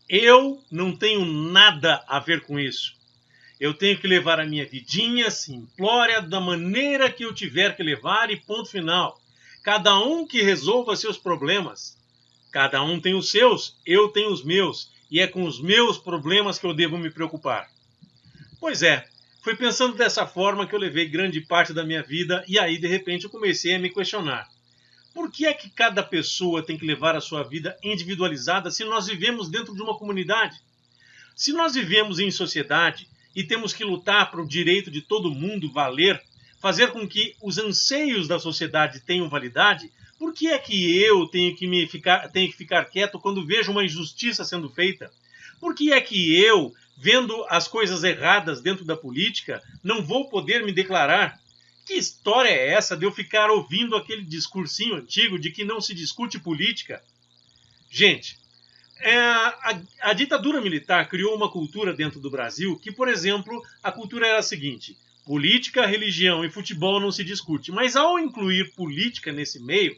Eu não tenho nada a ver com isso. Eu tenho que levar a minha vidinha simplória da maneira que eu tiver que levar e ponto final. Cada um que resolva seus problemas. Cada um tem os seus, eu tenho os meus. E é com os meus problemas que eu devo me preocupar. Pois é, foi pensando dessa forma que eu levei grande parte da minha vida e aí de repente eu comecei a me questionar. Por que é que cada pessoa tem que levar a sua vida individualizada se nós vivemos dentro de uma comunidade? Se nós vivemos em sociedade e temos que lutar para o direito de todo mundo valer, fazer com que os anseios da sociedade tenham validade, por que é que eu tenho que ficar quieto quando vejo uma injustiça sendo feita? Por que é que eu, vendo as coisas erradas dentro da política, não vou poder me declarar? Que história é essa de eu ficar ouvindo aquele discursinho antigo de que não se discute política? Gente, a ditadura militar criou uma cultura dentro do Brasil que, por exemplo, a cultura era a seguinte: política, religião e futebol não se discute. Mas ao incluir política nesse meio,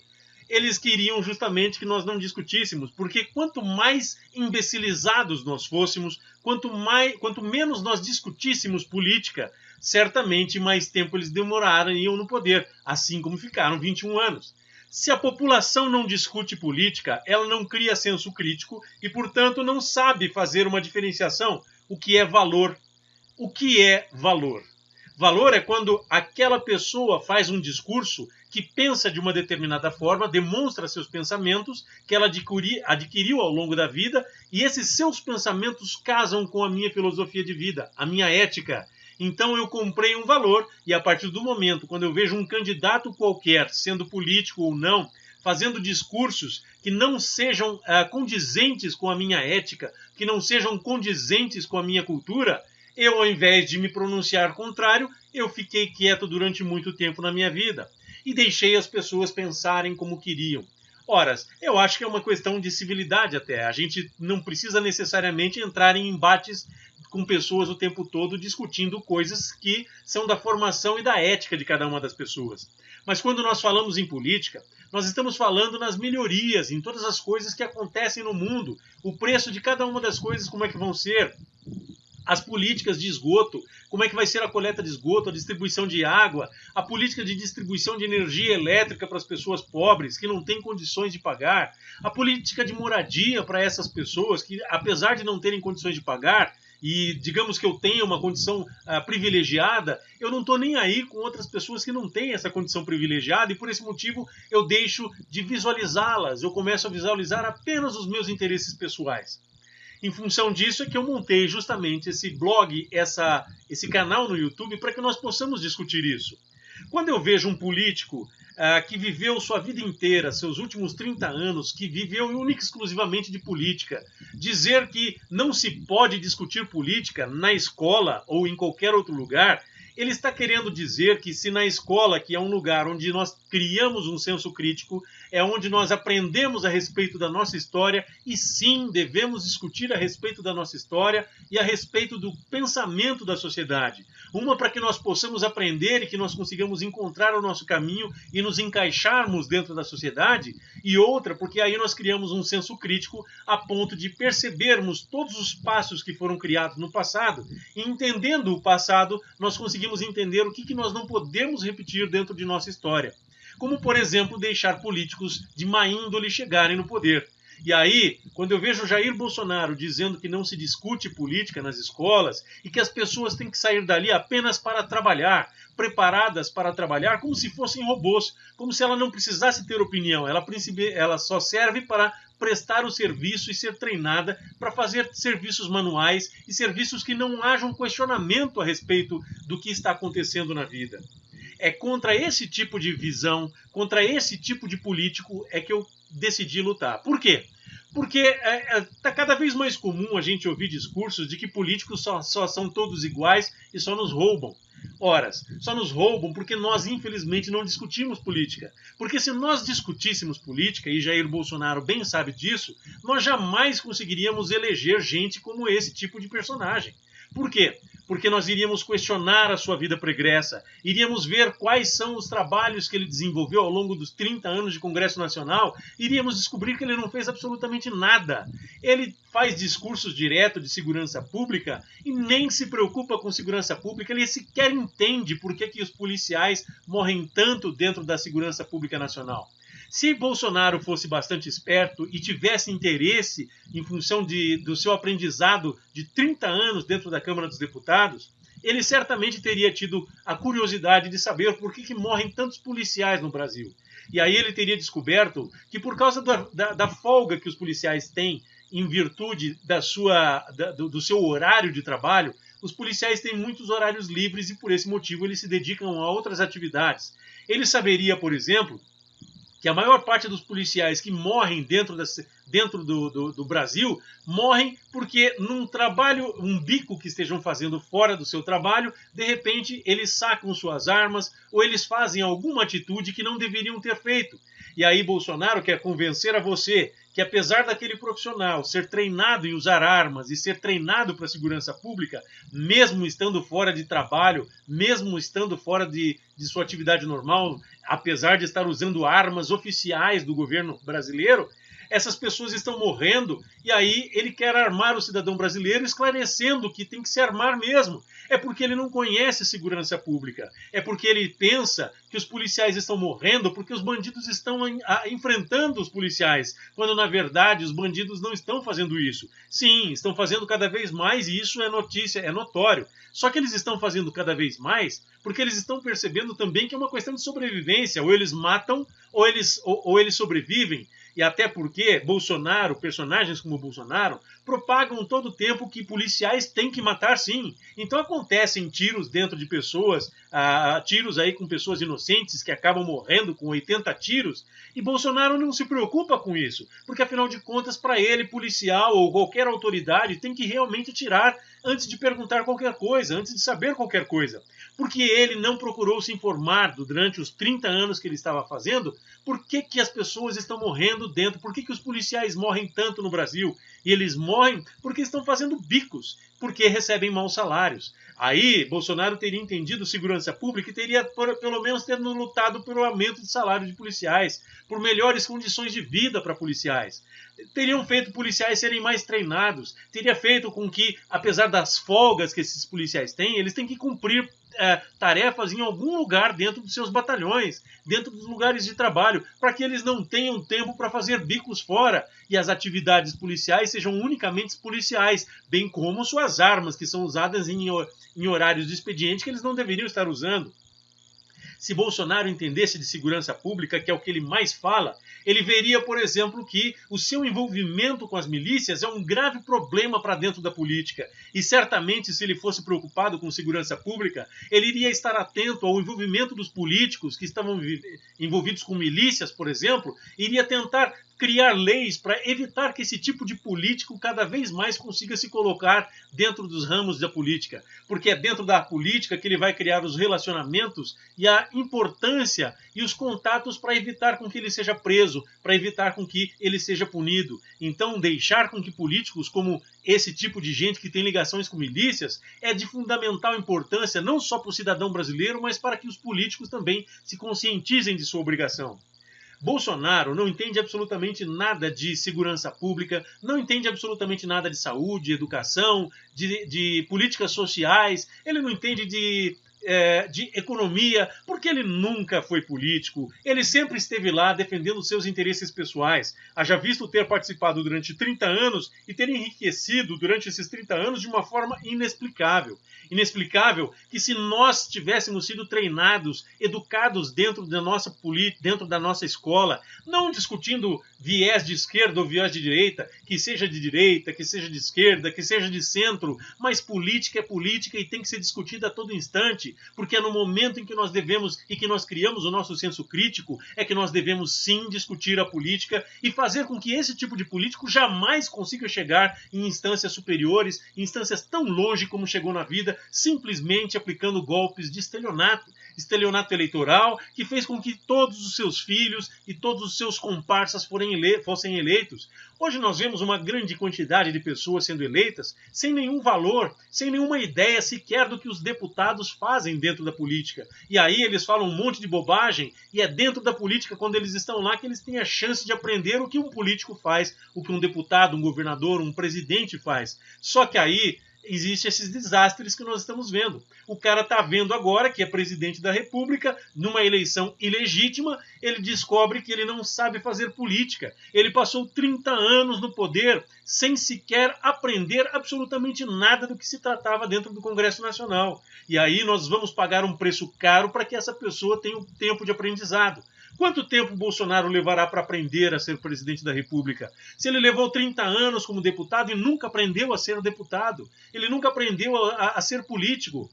eles queriam justamente que nós não discutíssemos, porque quanto mais imbecilizados nós fôssemos, quanto menos nós discutíssemos política, certamente mais tempo eles demorariam no poder, assim como ficaram 21 anos. Se a população não discute política, ela não cria senso crítico e, portanto, não sabe fazer uma diferenciação. O que é valor? O que é valor? Valor é quando aquela pessoa faz um discurso que pensa de uma determinada forma, demonstra seus pensamentos que ela adquiriu ao longo da vida e esses seus pensamentos casam com a minha filosofia de vida, a minha ética. Então eu comprei um valor e a partir do momento quando eu vejo um candidato qualquer, sendo político ou não, fazendo discursos que não sejam condizentes com a minha ética, que não sejam condizentes com a minha cultura, eu, ao invés de me pronunciar contrário, eu fiquei quieto durante muito tempo na minha vida e deixei as pessoas pensarem como queriam. Ora, eu acho que é uma questão de civilidade até. A gente não precisa necessariamente entrar em embates com pessoas o tempo todo discutindo coisas que são da formação e da ética de cada uma das pessoas. Mas quando nós falamos em política, nós estamos falando nas melhorias, em todas as coisas que acontecem no mundo, o preço de cada uma das coisas, como é que vão ser, as políticas de esgoto, como é que vai ser a coleta de esgoto, a distribuição de água, a política de distribuição de energia elétrica para as pessoas pobres que não têm condições de pagar, a política de moradia para essas pessoas que, apesar de não terem condições de pagar, e digamos que eu tenha uma condição privilegiada, eu não estou nem aí com outras pessoas que não têm essa condição privilegiada e por esse motivo eu deixo de visualizá-las, eu começo a visualizar apenas os meus interesses pessoais. Em função disso é que eu montei justamente esse blog, esse canal no YouTube, para que nós possamos discutir isso. Quando eu vejo um político que viveu sua vida inteira, seus últimos 30 anos, que viveu única e exclusivamente de política, dizer que não se pode discutir política na escola ou em qualquer outro lugar, ele está querendo dizer que se na escola, que é um lugar onde nós criamos um senso crítico, é onde nós aprendemos a respeito da nossa história, e sim, devemos discutir a respeito da nossa história e a respeito do pensamento da sociedade. Uma para que nós possamos aprender e que nós consigamos encontrar o nosso caminho e nos encaixarmos dentro da sociedade, e outra porque aí nós criamos um senso crítico a ponto de percebermos todos os passos que foram criados no passado, e entendendo o passado, nós conseguimos entender o que nós não podemos repetir dentro de nossa história. Como, por exemplo, deixar políticos de má índole chegarem no poder. E aí, quando eu vejo Jair Bolsonaro dizendo que não se discute política nas escolas e que as pessoas têm que sair dali apenas para trabalhar, preparadas para trabalhar como se fossem robôs, como se ela não precisasse ter opinião, ela só serve para prestar o serviço e ser treinada para fazer serviços manuais e serviços que não haja um questionamento a respeito do que está acontecendo na vida. É contra esse tipo de visão, contra esse tipo de político é que eu decidi lutar. Por quê? Porque está cada vez mais comum a gente ouvir discursos de que políticos só são todos iguais e só nos roubam. Ora, só nos roubam porque nós, infelizmente, não discutimos política. Porque se nós discutíssemos política, e Jair Bolsonaro bem sabe disso, nós jamais conseguiríamos eleger gente como esse tipo de personagem. Por quê? porque nós iríamos questionar a sua vida pregressa, iríamos ver quais são os trabalhos que ele desenvolveu ao longo dos 30 anos de Congresso Nacional, iríamos descobrir que ele não fez absolutamente nada. Ele faz discursos direto de segurança pública e nem se preocupa com segurança pública, ele sequer entende por que os policiais morrem tanto dentro da segurança pública nacional. Se Bolsonaro fosse bastante esperto e tivesse interesse em função do seu aprendizado de 30 anos dentro da Câmara dos Deputados, ele certamente teria tido a curiosidade de saber por que morrem tantos policiais no Brasil. E aí ele teria descoberto que por causa da folga que os policiais têm em virtude do seu horário de trabalho, os policiais têm muitos horários livres e por esse motivo eles se dedicam a outras atividades. Ele saberia, por exemplo, que a maior parte dos policiais que morrem dentro do Brasil morrem porque num trabalho, um bico que estejam fazendo fora do seu trabalho, de repente eles sacam suas armas ou eles fazem alguma atitude que não deveriam ter feito. E aí Bolsonaro quer convencer a você que apesar daquele profissional ser treinado em usar armas e ser treinado para a segurança pública, mesmo estando fora de trabalho, mesmo estando fora de sua atividade normal, apesar de estar usando armas oficiais do governo brasileiro, essas pessoas estão morrendo e aí ele quer armar o cidadão brasileiro esclarecendo que tem que se armar mesmo. É porque ele não conhece segurança pública. É porque ele pensa que os policiais estão morrendo porque os bandidos estão enfrentando os policiais, quando na verdade os bandidos não estão fazendo isso. Sim, estão fazendo cada vez mais e isso é notícia, é notório. Só que eles estão fazendo cada vez mais porque eles estão percebendo também que é uma questão de sobrevivência. Ou eles matam ou eles sobrevivem. E até porque Bolsonaro, personagens como Bolsonaro, propagam todo o tempo que policiais têm que matar sim. Então acontecem tiros dentro de pessoas, tiros aí com pessoas inocentes que acabam morrendo com 80 tiros, e Bolsonaro não se preocupa com isso, porque afinal de contas para ele, policial ou qualquer autoridade tem que realmente atirar antes de perguntar qualquer coisa, antes de saber qualquer coisa. Porque ele não procurou se informar durante os 30 anos que ele estava fazendo por que as pessoas estão morrendo dentro, por que os policiais morrem tanto no Brasil. E eles morrem porque estão fazendo bicos, porque recebem maus salários. Aí Bolsonaro teria entendido segurança pública e teria pelo menos tendo lutado pelo aumento de salário de policiais, por melhores condições de vida para policiais. Teriam feito policiais serem mais treinados, teria feito com que, apesar das folgas que esses policiais têm, eles têm que cumprir tarefas em algum lugar dentro dos seus batalhões, dentro dos lugares de trabalho, para que eles não tenham tempo para fazer bicos fora e as atividades policiais sejam unicamente policiais, bem como suas armas, que são usadas em horários de expediente que eles não deveriam estar usando. Se Bolsonaro entendesse de segurança pública, que é o que ele mais fala, ele veria, por exemplo, que o seu envolvimento com as milícias é um grave problema para dentro da política. E certamente, se ele fosse preocupado com segurança pública, ele iria estar atento ao envolvimento dos políticos que estavam envolvidos com milícias, por exemplo, e iria tentar criar leis para evitar que esse tipo de político cada vez mais consiga se colocar dentro dos ramos da política. Porque é dentro da política que ele vai criar os relacionamentos e a importância e os contatos para evitar com que ele seja preso, para evitar com que ele seja punido. Então, deixar com que políticos como esse tipo de gente que tem ligações com milícias é de fundamental importância não só para o cidadão brasileiro, mas para que os políticos também se conscientizem de sua obrigação. Bolsonaro não entende absolutamente nada de segurança pública, não entende absolutamente nada de saúde, educação, de políticas sociais, ele não entende de economia, porque ele nunca foi político, ele sempre esteve lá defendendo seus interesses pessoais. Haja visto ter participado durante 30 anos e ter enriquecido durante esses 30 anos de uma forma inexplicável. Inexplicável que se nós tivéssemos sido treinados, educados dentro da nossa escola, não discutindo viés de esquerda ou viés de direita, que seja de esquerda, que seja de centro, mas política é política e tem que ser discutida a todo instante, porque é no momento em que nós devemos e que nós criamos o nosso senso crítico, é que nós devemos sim discutir a política e fazer com que esse tipo de político jamais consiga chegar em instâncias superiores, em instâncias tão longe como chegou na vida, simplesmente aplicando golpes de estelionato eleitoral, que fez com que todos os seus filhos e todos os seus comparsas forem fossem eleitos. Hoje nós vemos uma grande quantidade de pessoas sendo eleitas sem nenhum valor, sem nenhuma ideia sequer do que os deputados fazem dentro da política. E aí eles falam um monte de bobagem, e é dentro da política, quando eles estão lá, que eles têm a chance de aprender o que um político faz, o que um deputado, um governador, um presidente faz. Só que aí existem esses desastres que nós estamos vendo. O cara está vendo agora que é presidente da República, numa eleição ilegítima, ele descobre que ele não sabe fazer política. Ele passou 30 anos no poder sem sequer aprender absolutamente nada do que se tratava dentro do Congresso Nacional. E aí nós vamos pagar um preço caro para que essa pessoa tenha um tempo de aprendizado. Quanto tempo Bolsonaro levará para aprender a ser presidente da República? Se ele levou 30 anos como deputado e nunca aprendeu a ser deputado, ele nunca aprendeu a ser político.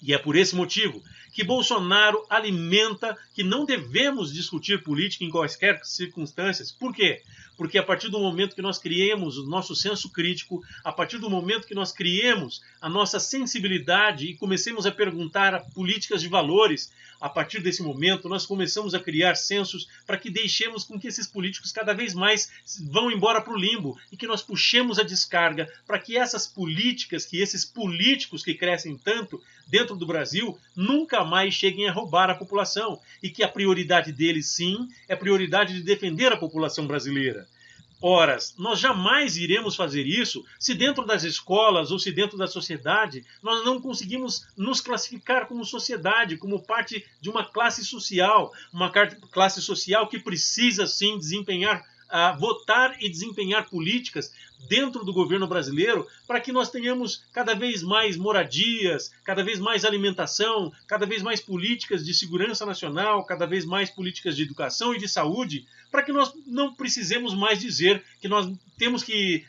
E é por esse motivo que Bolsonaro alimenta que não devemos discutir política em quaisquer circunstâncias. Por quê? Porque a partir do momento que nós criemos o nosso senso crítico, a partir do momento que nós criemos a nossa sensibilidade e comecemos a perguntar políticas de valores, a partir desse momento nós começamos a criar sensos para que deixemos com que esses políticos cada vez mais vão embora para o limbo e que nós puxemos a descarga para que essas políticas, que esses políticos que crescem tanto dentro do Brasil nunca mais cheguem a roubar a população e que a prioridade deles, sim, é a prioridade de defender a população brasileira. Ora, nós jamais iremos fazer isso se dentro das escolas ou se dentro da sociedade nós não conseguimos nos classificar como sociedade, como parte de uma classe social que precisa sim desempenhar, votar e desempenhar políticas dentro do governo brasileiro para que nós tenhamos cada vez mais moradias, cada vez mais alimentação, cada vez mais políticas de segurança nacional, cada vez mais políticas de educação e de saúde, para que nós não precisemos mais dizer que nós temos que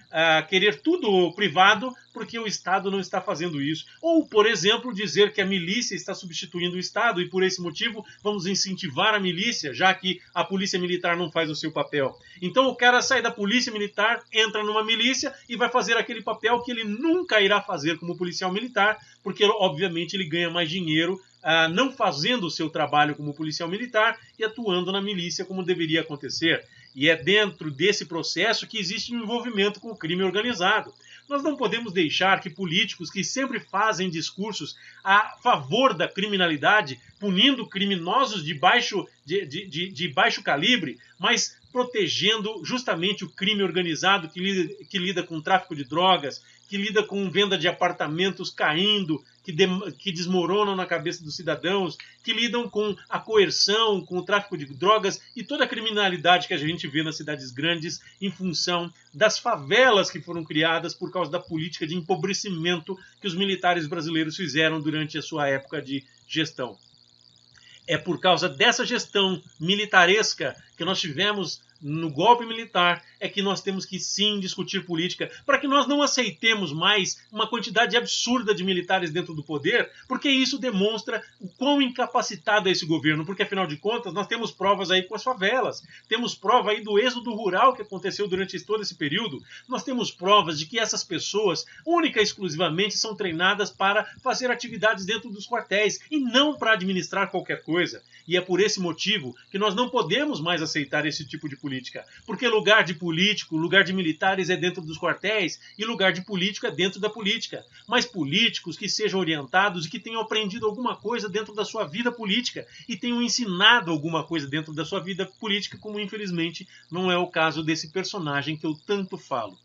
querer tudo privado porque o Estado não está fazendo isso. Ou, por exemplo, dizer que a milícia está substituindo o Estado e por esse motivo vamos incentivar a milícia, já que a polícia militar não faz o seu papel. Então o cara sai da polícia militar, entra numa milícia e vai fazer aquele papel que ele nunca irá fazer como policial militar, porque obviamente ele ganha mais dinheiro não fazendo o seu trabalho como policial militar e atuando na milícia como deveria acontecer. E é dentro desse processo que existe um envolvimento com o crime organizado. Nós não podemos deixar que políticos que sempre fazem discursos a favor da criminalidade, punindo criminosos de baixo calibre, mas protegendo justamente o crime organizado que lida com tráfico de drogas, que lida com venda de apartamentos caindo, que desmoronam na cabeça dos cidadãos, que lidam com a coerção, com o tráfico de drogas e toda a criminalidade que a gente vê nas cidades grandes em função das favelas que foram criadas por causa da política de empobrecimento que os militares brasileiros fizeram durante a sua época de gestão. É por causa dessa gestão militaresca que nós tivemos no golpe militar é que nós temos que sim discutir política para que nós não aceitemos mais uma quantidade absurda de militares dentro do poder, porque isso demonstra o quão incapacitado é esse governo, porque afinal de contas nós temos provas aí com as favelas, temos prova aí do êxodo rural que aconteceu durante todo esse período, nós temos provas de que essas pessoas única e exclusivamente são treinadas para fazer atividades dentro dos quartéis e não para administrar qualquer coisa. E é por esse motivo que nós não podemos mais aceitar esse tipo de política, porque lugar de político, lugar de militares é dentro dos quartéis e lugar de político é dentro da política. Mas políticos que sejam orientados e que tenham aprendido alguma coisa dentro da sua vida política e tenham ensinado alguma coisa dentro da sua vida política, como infelizmente não é o caso desse personagem que eu tanto falo.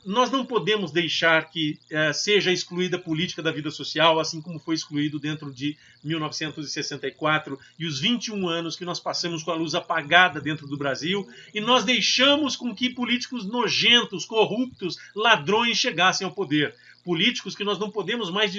Nós não podemos deixar que seja excluída a política da vida social, assim como foi excluído dentro de 1964 e os 21 anos que nós passamos com a luz apagada dentro do Brasil, e nós deixamos com que políticos nojentos, corruptos, ladrões chegassem ao poder. Políticos que nós não podemos mais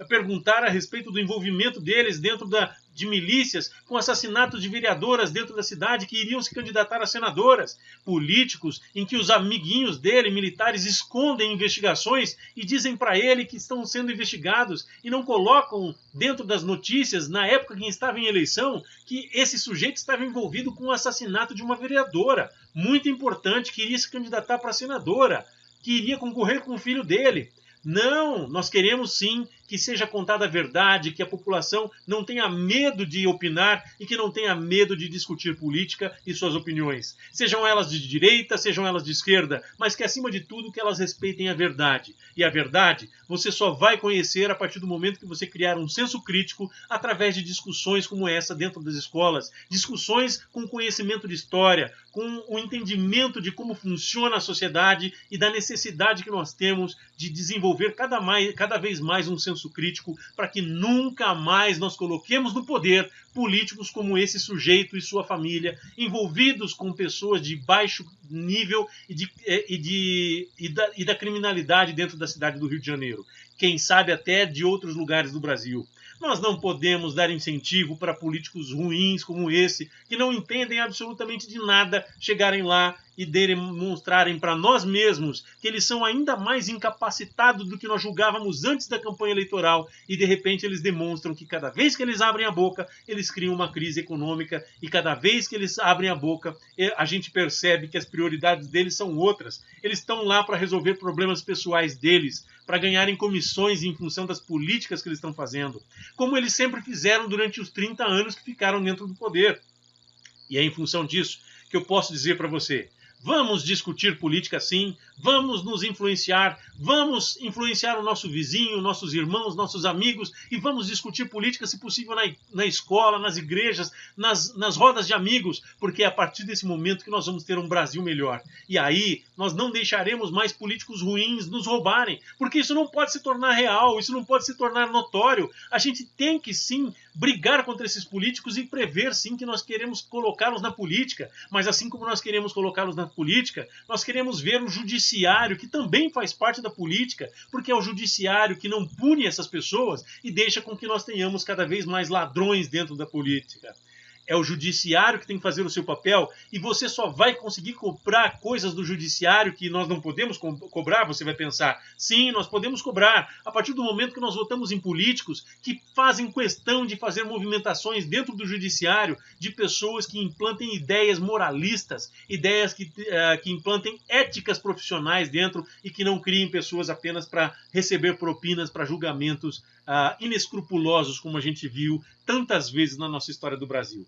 perguntar a respeito do envolvimento deles dentro de milícias, com assassinatos de vereadoras dentro da cidade que iriam se candidatar a senadoras. Políticos em que os amiguinhos dele, militares, escondem investigações e dizem para ele que estão sendo investigados e não colocam dentro das notícias, na época que estava em eleição, que esse sujeito estava envolvido com o assassinato de uma vereadora muito importante que iria se candidatar para senadora, que iria concorrer com o filho dele. Não, nós queremos sim que seja contada a verdade, que a população não tenha medo de opinar e que não tenha medo de discutir política e suas opiniões. Sejam elas de direita, sejam elas de esquerda, mas que acima de tudo que elas respeitem a verdade. E a verdade você só vai conhecer a partir do momento que você criar um senso crítico através de discussões como essa dentro das escolas, discussões com conhecimento de história, com o entendimento de como funciona a sociedade e da necessidade que nós temos de desenvolver cada vez mais um senso crítico para que nunca mais nós coloquemos no poder políticos como esse sujeito e sua família, envolvidos com pessoas de baixo nível e da criminalidade dentro da cidade do Rio de Janeiro. Quem sabe até de outros lugares do Brasil. Nós não podemos dar incentivo para políticos ruins como esse, que não entendem absolutamente de nada, chegarem lá e demonstrarem para nós mesmos que eles são ainda mais incapacitados do que nós julgávamos antes da campanha eleitoral e de repente eles demonstram que cada vez que eles abrem a boca, eles criam uma crise econômica e cada vez que eles abrem a boca, a gente percebe que as prioridades deles são outras. Eles estão lá para resolver problemas pessoais deles, para ganharem comissões em função das políticas que eles estão fazendo, como eles sempre fizeram durante os 30 anos que ficaram dentro do poder. E é em função disso que eu posso dizer para você: vamos discutir política sim, vamos nos influenciar, vamos influenciar o nosso vizinho, nossos irmãos, nossos amigos e vamos discutir política, se possível, na escola, nas igrejas, nas rodas de amigos, porque é a partir desse momento que nós vamos ter um Brasil melhor. E aí nós não deixaremos mais políticos ruins nos roubarem, porque isso não pode se tornar real, isso não pode se tornar notório. A gente tem que sim brigar contra esses políticos e prever sim que nós queremos colocá-los na política, mas assim como nós queremos colocá-los na política, nós queremos ver o judiciário, que também faz parte da política, porque é o judiciário que não pune essas pessoas e deixa com que nós tenhamos cada vez mais ladrões dentro da política. É o judiciário que tem que fazer o seu papel e você só vai conseguir cobrar coisas do judiciário que nós não podemos cobrar. Você vai pensar, sim, nós podemos cobrar a partir do momento que nós votamos em políticos que fazem questão de fazer movimentações dentro do judiciário de pessoas que implantem ideias moralistas, ideias que implantem éticas profissionais dentro e que não criem pessoas apenas para receber propinas para julgamentos inescrupulosos, como a gente viu tantas vezes na nossa história do Brasil.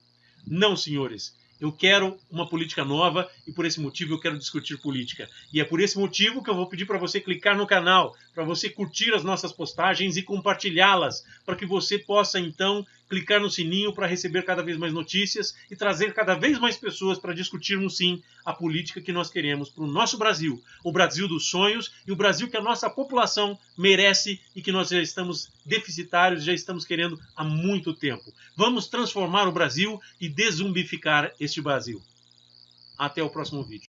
Não, senhores. Eu quero uma política nova e por esse motivo eu quero discutir política. E é por esse motivo que eu vou pedir para você clicar no canal, para você curtir as nossas postagens e compartilhá-las, para que você possa então clicar no sininho para receber cada vez mais notícias e trazer cada vez mais pessoas para discutirmos sim a política que nós queremos para o nosso Brasil, o Brasil dos sonhos e o Brasil que a nossa população merece e que nós já estamos deficitários, já estamos querendo há muito tempo. Vamos transformar o Brasil e deszumbificar este Brasil. Até o próximo vídeo.